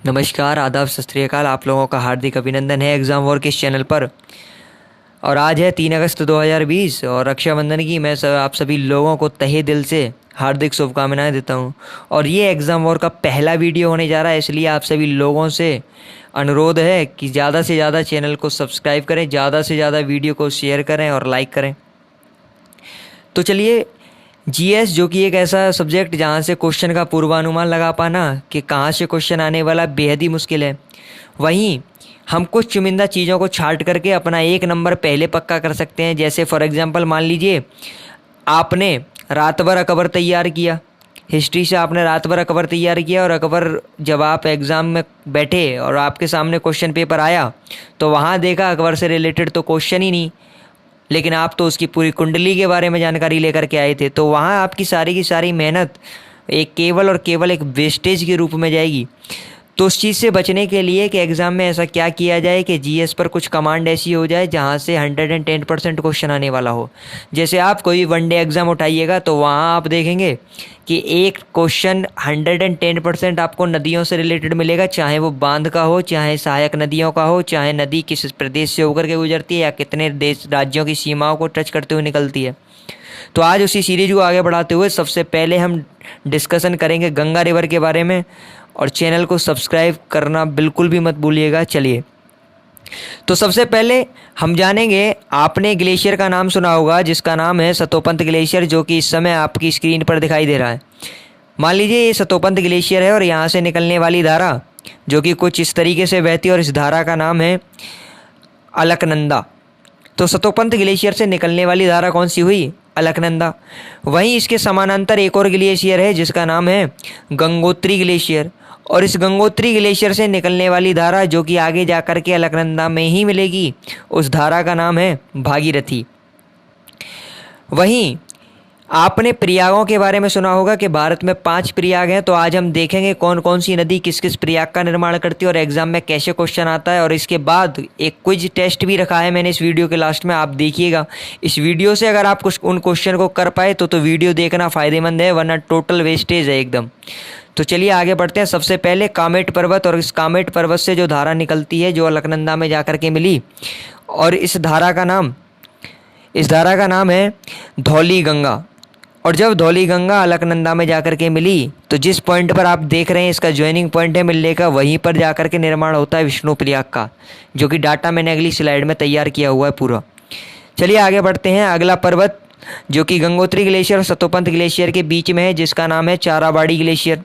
नमस्कार, आदाब, सत श्री अकाल। आप लोगों का हार्दिक अभिनंदन है एग्ज़ाम वॉर के इस चैनल पर। और आज है 3 अगस्त 2020 और रक्षाबंधन की मैं आप सभी लोगों को तहे दिल से हार्दिक शुभकामनाएं देता हूं। और ये एग्ज़ाम वॉर का पहला वीडियो होने जा रहा है, इसलिए आप सभी लोगों से अनुरोध है कि ज़्यादा से ज़्यादा चैनल को सब्सक्राइब करें, ज़्यादा से ज़्यादा वीडियो को शेयर करें और लाइक करें। तो चलिए, जीएस जो कि एक ऐसा सब्जेक्ट जहाँ से क्वेश्चन का पूर्वानुमान लगा पाना कि कहाँ से क्वेश्चन आने वाला बेहद ही मुश्किल है। वहीं हम कुछ चुनिंदा चीज़ों को छांट करके अपना एक नंबर पहले पक्का कर सकते हैं। जैसे फॉर एग्जांपल मान लीजिए आपने रात भर अकबर तैयार किया, हिस्ट्री से आपने रात भर अकबर तैयार किया और अकबर जब आप एग्ज़ाम में बैठे और आपके सामने क्वेश्चन पेपर आया तो वहाँ देखा अकबर से रिलेटेड तो क्वेश्चन ही नहीं, लेकिन आप तो उसकी पूरी कुंडली के बारे में जानकारी लेकर के आए थे। तो वहाँ आपकी सारी की सारी मेहनत एक केवल और केवल एक वेस्टेज के रूप में जाएगी। तो उस चीज़ से बचने के लिए कि एग्ज़ाम में ऐसा क्या किया जाए कि जीएस पर कुछ कमांड ऐसी हो जाए जहाँ से 110% क्वेश्चन आने वाला हो। जैसे आप कोई वनडे एग्ज़ाम उठाइएगा तो वहाँ आप देखेंगे कि एक क्वेश्चन 110% आपको नदियों से रिलेटेड मिलेगा, चाहे वो बांध का हो, चाहे सहायक नदियों का हो, चाहे नदी किस प्रदेश से होकर के गुजरती है या कितने देश राज्यों की सीमाओं को टच करते हुए निकलती है। तो आज उसी सीरीज को आगे बढ़ाते हुए सबसे पहले हम डिस्कशन करेंगे गंगा रिवर के बारे में। और चैनल को सब्सक्राइब करना बिल्कुल भी मत भूलिएगा। चलिए, तो सबसे पहले हम जानेंगे, आपने ग्लेशियर का नाम सुना होगा जिसका नाम है सतोपंत ग्लेशियर, जो कि इस समय आपकी स्क्रीन पर दिखाई दे रहा है। मान लीजिए ये सतोपंत ग्लेशियर है और यहाँ से निकलने वाली धारा जो कि कुछ इस तरीके से बहती है और इस धारा का नाम है अलकनंदा। तो सतोपंत ग्लेशियर से निकलने वाली धारा कौन सी हुई? अलकनंदा। वहीं इसके समानांतर एक और ग्लेशियर है जिसका नाम है गंगोत्री ग्लेशियर, और इस गंगोत्री ग्लेशियर से निकलने वाली धारा जो कि आगे जाकर के अलकनंदा में ही मिलेगी, उस धारा का नाम है भागीरथी। वहीं आपने प्रयागों के बारे में सुना होगा कि भारत में 5 प्रयाग हैं। तो आज हम देखेंगे कौन कौन सी नदी किस किस प्रयाग का निर्माण करती है और एग्जाम में कैसे क्वेश्चन आता है। और इसके बाद एक क्विज टेस्ट भी रखा है मैंने इस वीडियो के लास्ट में, आप देखिएगा। इस वीडियो से अगर आप कुछ उन क्वेश्चन को कर पाए तो वीडियो देखना फ़ायदेमंद है, वरना टोटल वेस्टेज है एकदम। तो चलिए आगे बढ़ते हैं। सबसे पहले कामेट पर्वत, और इस कामेट पर्वत से जो धारा निकलती है जो अलकनंदा में जाकर के मिली, और इस धारा का नाम है धौली गंगा। और जब धौली गंगा अलकनंदा में जाकर के मिली तो जिस पॉइंट पर आप देख रहे हैं इसका ज्वाइनिंग पॉइंट है मिलने का, वहीं पर जाकर के निर्माण होता है विष्णु प्रयाग का, जो कि डाटा मैंने अगली स्लाइड में तैयार किया हुआ है पूरा। चलिए आगे बढ़ते हैं। अगला पर्वत जो कि गंगोत्री ग्लेशियर और सतोपंत ग्लेशियर के बीच में है, जिसका नाम है चाराबाड़ी ग्लेशियर।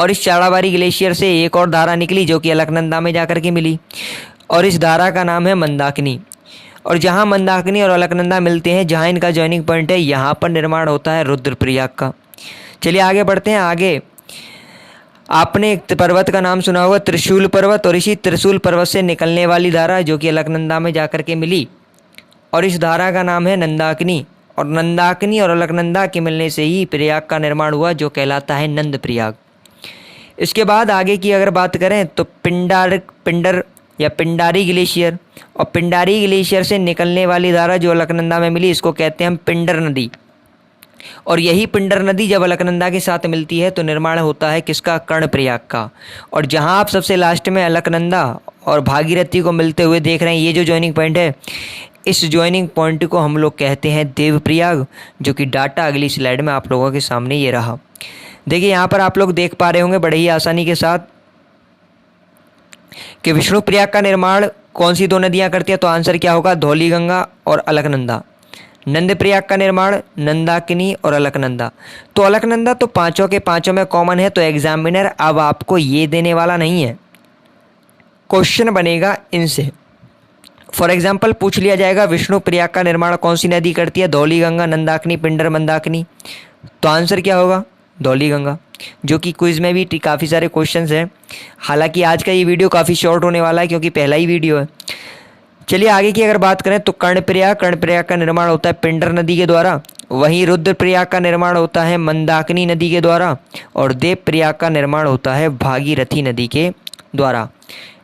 और इस चाराबाड़ी ग्लेशियर से एक और धारा निकली जो कि अलकनंदा में जाकर के मिली, और इस धारा का नाम है मंदाकिनी। और जहाँ मंदाकिनी और अलकनंदा मिलते हैं, जहाँ इनका जॉइनिंग पॉइंट है, यहाँ पर निर्माण होता है रुद्रप्रयाग का। चलिए आगे बढ़ते हैं। आगे आपने एक पर्वत का नाम सुना होगा त्रिशूल पर्वत, और इसी त्रिशूल पर्वत से निकलने वाली धारा जो कि अलकनंदा में जाकर के मिली, और इस धारा का नाम है नंदाकिनी। और नंदाकिनी और अलकनंदा के मिलने से ही प्रयाग का निर्माण हुआ जो कहलाता है नंद प्रयाग। इसके बाद आगे की अगर बात करें तो पिंडारी ग्लेशियर, और पिंडारी ग्लेशियर से निकलने वाली धारा जो अलकनंदा में मिली इसको कहते हैं हम पिंडर नदी। और यही पिंडर नदी जब अलकनंदा के साथ मिलती है तो निर्माण होता है किसका? कर्णप्रयाग का। और जहां आप सबसे लास्ट में अलकनंदा और भागीरथी को मिलते हुए देख रहे हैं, ये जो ज्वाइनिंग पॉइंट है, इस ज्वाइनिंग पॉइंट को हम लोग कहते हैं देवप्रयाग, जो कि डाटा अगली स्लाइड में आप लोगों के सामने ये रहा। देखिए यहाँ पर आप लोग देख पा रहे होंगे बड़े ही आसानी के साथ कि विष्णु प्रयाग का निर्माण कौन सी 2 नदियां करती हैं। तो आंसर क्या होगा? धौली गंगा और अलकनंदा। नंद प्रयाग का निर्माण नंदाकिनी और अलकनंदा। तो अलकनंदा तो पांचों के पांचों में कॉमन है, तो एग्जामिनर अब आपको ये देने वाला नहीं है, क्वेश्चन बनेगा इनसे। फॉर एग्जाम्पल पूछ लिया जाएगा विष्णु प्रयाग का निर्माण कौन सी नदी करती है? धौली गंगा, नंदाकिनी, पिंडर, मंदाकिनी। तो आंसर क्या होगा? धौली गंगा, जो कि क्विज में भी काफ़ी सारे क्वेश्चंस हैं। हालांकि आज का ये वीडियो काफ़ी शॉर्ट होने वाला है क्योंकि पहला ही वीडियो है। चलिए आगे की अगर बात करें तो कर्णप्रयाग का निर्माण होता है पिंडर नदी के द्वारा। वहीं रुद्रप्रयाग का निर्माण होता है मंदाकिनी नदी के द्वारा, और देवप्रयाग का निर्माण होता है भागीरथी नदी के द्वारा।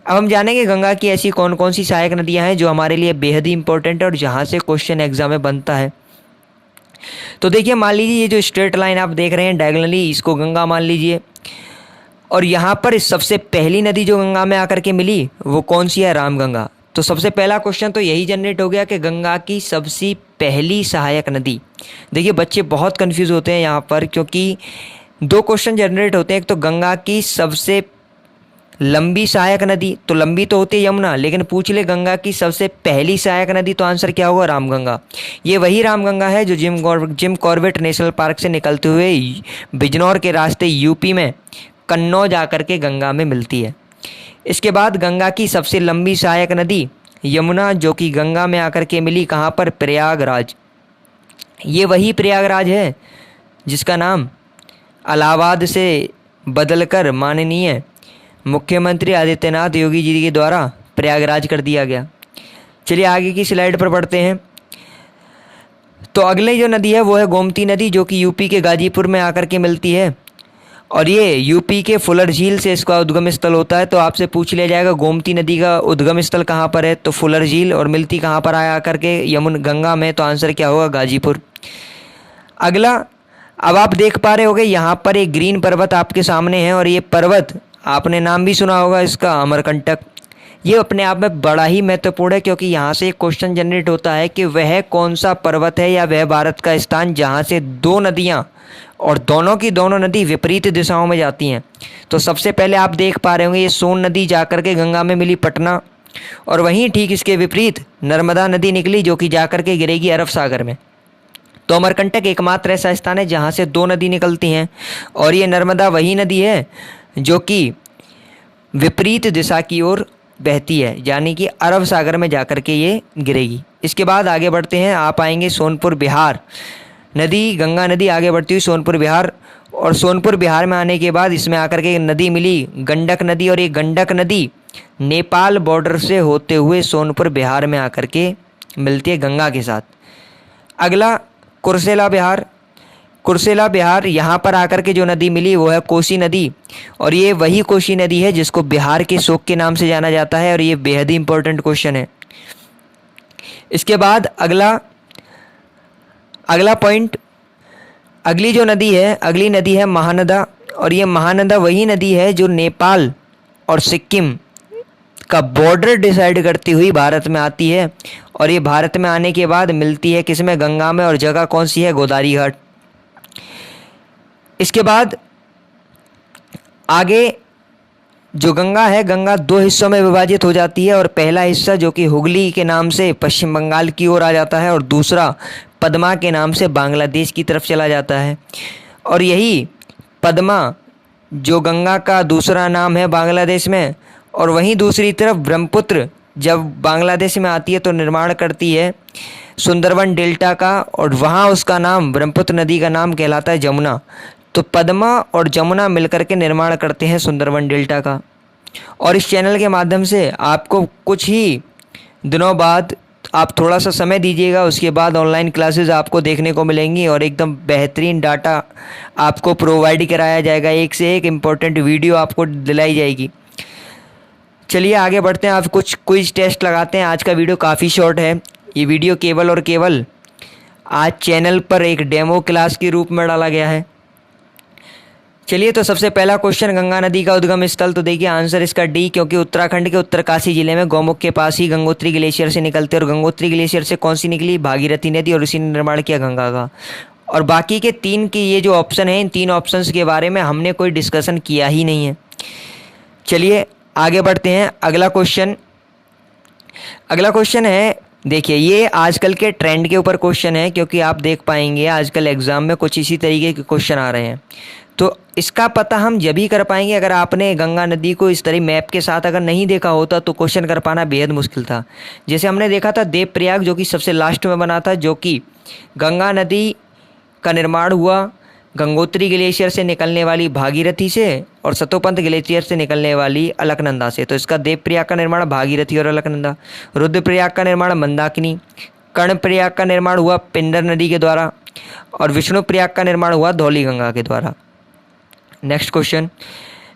अब हम जानेंगे गंगा की ऐसी कौन कौन सी सहायक नदियाँ हैं जो हमारे लिए बेहद ही इंपॉर्टेंट है और जहाँ से क्वेश्चन एग्जाम में बनता है। तो देखिए मान लीजिए ये जो स्ट्रेट लाइन आप देख रहे हैं डायगोनली, इसको गंगा मान लीजिए। और यहाँ पर सबसे पहली नदी जो गंगा में आकर के मिली वो कौन सी है? रामगंगा। तो सबसे पहला क्वेश्चन तो यही जनरेट हो गया कि गंगा की सबसे पहली सहायक नदी। देखिए बच्चे बहुत कंफ्यूज होते हैं यहाँ पर, क्योंकि दो क्वेश्चन जनरेट होते हैं। एक तो गंगा की सबसे लंबी सहायक नदी, तो लंबी तो होती है यमुना, लेकिन पूछ ले गंगा की सबसे पहली सहायक नदी, तो आंसर क्या होगा? रामगंगा। ये वही रामगंगा है जो जिम कॉर्बेट नेशनल पार्क से निकलते हुए बिजनौर के रास्ते यूपी में कन्नौज आकर के गंगा में मिलती है। इसके बाद गंगा की सबसे लंबी सहायक नदी यमुना, जो कि गंगा में आकर के मिली कहाँ पर? प्रयागराज। ये वही प्रयागराज है जिसका नाम इलाहाबाद से बदलकर माननीय मुख्यमंत्री आदित्यनाथ योगी जी के द्वारा प्रयागराज कर दिया गया। चलिए आगे की स्लाइड पर बढ़ते हैं। तो अगली जो नदी है वो है गोमती नदी, जो कि यूपी के गाजीपुर में आकर के मिलती है, और ये यूपी के फुलर झील से इसका उद्गम स्थल होता है। तो आपसे पूछ लिया जाएगा गोमती नदी का उद्गम स्थल कहाँ पर है? तो फुलर झील। और मिलती कहाँ पर आया आकर के? गंगा में। तो आंसर क्या होगा? गाजीपुर। अगला, अब आप देख पा रहे होगे यहाँ पर एक ग्रीन पर्वत आपके सामने है, और ये पर्वत आपने नाम भी सुना होगा इसका, अमरकंटक। ये अपने आप में बड़ा ही महत्वपूर्ण है, क्योंकि यहाँ से एक क्वेश्चन जनरेट होता है कि वह कौन सा पर्वत है या वह भारत का स्थान जहाँ से दो नदियाँ और दोनों की दोनों नदी विपरीत दिशाओं में जाती हैं। तो सबसे पहले आप देख पा रहे होंगे ये सोन नदी जाकर के गंगा में मिली पटना, और वहीं ठीक इसके विपरीत नर्मदा नदी निकली जो कि जाकर के गिरेगी अरब सागर में। तो अमरकंटक एकमात्र ऐसा स्थान है जहाँ से दो नदी निकलती हैं, और ये नर्मदा वही नदी है जो कि विपरीत दिशा की ओर बहती है, यानी कि अरब सागर में जाकर के ये गिरेगी। इसके बाद आगे बढ़ते हैं, आप आएंगे सोनपुर बिहार नदी, गंगा नदी आगे बढ़ती हुई सोनपुर बिहार, और सोनपुर बिहार में आने के बाद इसमें आकर के नदी मिली गंडक नदी, और ये गंडक नदी नेपाल बॉर्डर से होते हुए सोनपुर बिहार में आकर के मिलती है गंगा के साथ। अगला कुर्सेला बिहार। कुर्सेला बिहार, यहाँ पर आकर के जो नदी मिली वो है कोसी नदी, और ये वही कोसी नदी है जिसको बिहार के शोक के नाम से जाना जाता है, और ये बेहद ही इंपॉर्टेंट क्वेश्चन है। इसके बाद अगला पॉइंट, अगली जो नदी है, अगली नदी है महानदा, और ये महानदा वही नदी है जो नेपाल और सिक्किम का बॉर्डर डिसाइड करती हुई भारत में आती है, और ये भारत में आने के बाद मिलती है किसमें? गंगा में। और जगह कौन सी है? गोदावरी घाट। इसके बाद आगे जो गंगा है, गंगा दो हिस्सों में विभाजित हो जाती है, और पहला हिस्सा जो कि हुगली के नाम से पश्चिम बंगाल की ओर आ जाता है, और दूसरा पद्मा के नाम से बांग्लादेश की तरफ चला जाता है। और यही पद्मा जो गंगा का दूसरा नाम है बांग्लादेश में, और वहीं दूसरी तरफ ब्रह्मपुत्र जब बांग्लादेश में आती है तो निर्माण करती है सुंदरवन डेल्टा का, और वहाँ उसका नाम, ब्रह्मपुत्र नदी का नाम कहलाता है जमुना। तो पद्मा और जमुना मिलकर के निर्माण करते हैं सुंदरवन डेल्टा का। और इस चैनल के माध्यम से आपको कुछ ही दिनों बाद, आप थोड़ा सा समय दीजिएगा, उसके बाद ऑनलाइन क्लासेस आपको देखने को मिलेंगी, और एकदम बेहतरीन डाटा आपको प्रोवाइड कराया जाएगा, एक से एक इम्पोर्टेंट वीडियो आपको दिलाई जाएगी। चलिए आगे बढ़ते हैं, आप कुछ क्विज टेस्ट लगाते हैं। आज का वीडियो काफ़ी शॉर्ट है, ये वीडियो केवल और केवल आज चैनल पर एक डेमो क्लास के रूप में डाला गया है। चलिए, तो सबसे पहला क्वेश्चन, गंगा नदी का उद्गम स्थल। तो देखिए आंसर इसका डी, क्योंकि उत्तराखंड के उत्तरकाशी जिले में गौमुख के पास ही गंगोत्री ग्लेशियर से निकलते, और गंगोत्री ग्लेशियर से कौन सी निकली? भागीरथी नदी, और इसी ने निर्माण किया गंगा का। और बाकी के तीन की ये जो ऑप्शन है, इन तीन ऑप्शंस के बारे में हमने कोई डिस्कशन किया ही नहीं है। चलिए आगे बढ़ते हैं। अगला क्वेश्चन है, देखिए ये आजकल के ट्रेंड के ऊपर क्वेश्चन है, क्योंकि आप देख पाएंगे आजकल एग्जाम में कुछ इसी तरीके के क्वेश्चन आ रहे हैं। तो इसका पता हम जब ही कर पाएंगे अगर आपने गंगा नदी को इस तरह मैप के साथ अगर नहीं देखा होता, तो क्वेश्चन कर पाना बेहद मुश्किल था। जैसे हमने देखा था देवप्रयाग, जो कि सबसे लास्ट में बना था, जो कि गंगा नदी का निर्माण हुआ गंगोत्री ग्लेशियर से निकलने वाली भागीरथी से, और सतोपंत ग्लेशियर से निकलने वाली अलकनंदा से। तो इसका देवप्रयाग का निर्माण भागीरथी और अलकनंदा। रुद्रप्रयाग का निर्माण मंदाकिनी। कर्णप्रयाग का निर्माण हुआ पिंडर नदी के द्वारा, और विष्णुप्रयाग का निर्माण हुआ धौली गंगा के द्वारा। नेक्स्ट क्वेश्चन,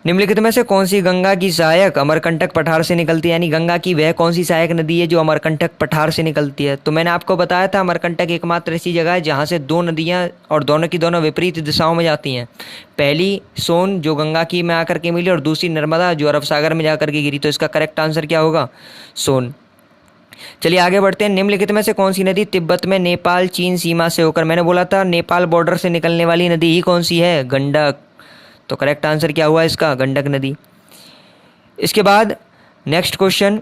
निम्नलिखित में से कौन सी गंगा की सहायक अमरकंटक पठार से निकलती है, यानी गंगा की वह कौन सी सहायक नदी है जो अमरकंटक पठार से निकलती है। तो मैंने आपको बताया था अमरकंटक एकमात्र ऐसी जगह है जहाँ से दो नदियाँ और दोनों की दोनों विपरीत दिशाओं में जाती हैं। पहली सोन जो गंगा की में आकर के मिली और दूसरी नर्मदा जो अरब सागर में जाकर के गिरी। तो इसका करेक्ट आंसर क्या होगा? सोन। चलिए आगे बढ़ते हैं। निम्नलिखित में से कौन सी नदी तिब्बत में नेपाल चीन सीमा से होकर, मैंने बोला था नेपाल बॉर्डर से निकलने वाली नदी ही कौन सी है? गंडक। तो करेक्ट आंसर क्या हुआ इसका? गंडक नदी। इसके बाद नेक्स्ट क्वेश्चन,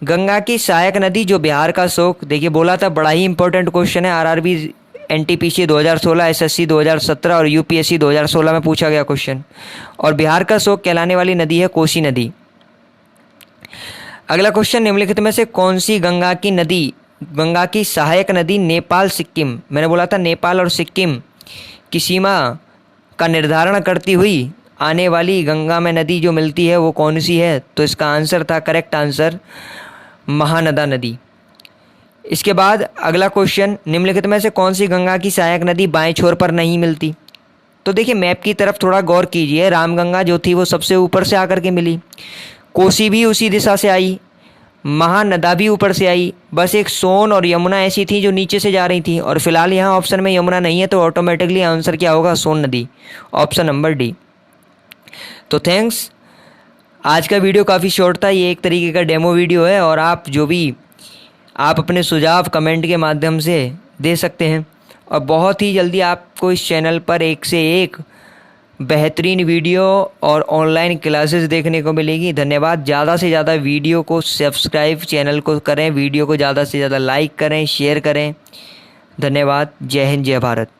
गंगा की सहायक नदी जो बिहार का शोक, देखिए बोला था बड़ा ही इंपॉर्टेंट क्वेश्चन है, आरआरबी एनटीपीसी 2016, एसएससी 2017 और यूपीएससी 2016 में पूछा गया क्वेश्चन। और बिहार का शोक कहलाने वाली नदी है कोसी नदी। अगला क्वेश्चन, निम्नलिखित में से कौन सी गंगा की सहायक नदी नेपाल सिक्किम, मैंने बोला था नेपाल और सिक्किम की सीमा का निर्धारण करती हुई आने वाली गंगा में नदी जो मिलती है वो कौन सी है? तो इसका आंसर था, करेक्ट आंसर, महानदा नदी। इसके बाद अगला क्वेश्चन, निम्नलिखित में से कौन सी गंगा की सहायक नदी बाएं छोर पर नहीं मिलती? तो देखिए मैप की तरफ थोड़ा गौर कीजिए, रामगंगा जो थी वो सबसे ऊपर से आकर के मिली, कोसी भी उसी दिशा से आई, महानदा भी ऊपर से आई, बस एक सोन और यमुना ऐसी थी जो नीचे से जा रही थी। और फिलहाल यहाँ ऑप्शन में यमुना नहीं है, तो ऑटोमेटिकली आंसर क्या होगा? सोन नदी, ऑप्शन नंबर डी। तो थैंक्स, आज का वीडियो काफ़ी शॉर्ट था, ये एक तरीके का डेमो वीडियो है और आप जो भी आप अपने सुझाव कमेंट के माध्यम से दे सकते हैं। और बहुत ही जल्दी आपको इस चैनल पर एक से एक बेहतरीन वीडियो और ऑनलाइन क्लासेस देखने को मिलेगी। धन्यवाद। ज़्यादा से ज़्यादा वीडियो को सब्सक्राइब चैनल को करें, वीडियो को ज़्यादा से ज़्यादा लाइक करें, शेयर करें। धन्यवाद। जय हिंद, जय भारत।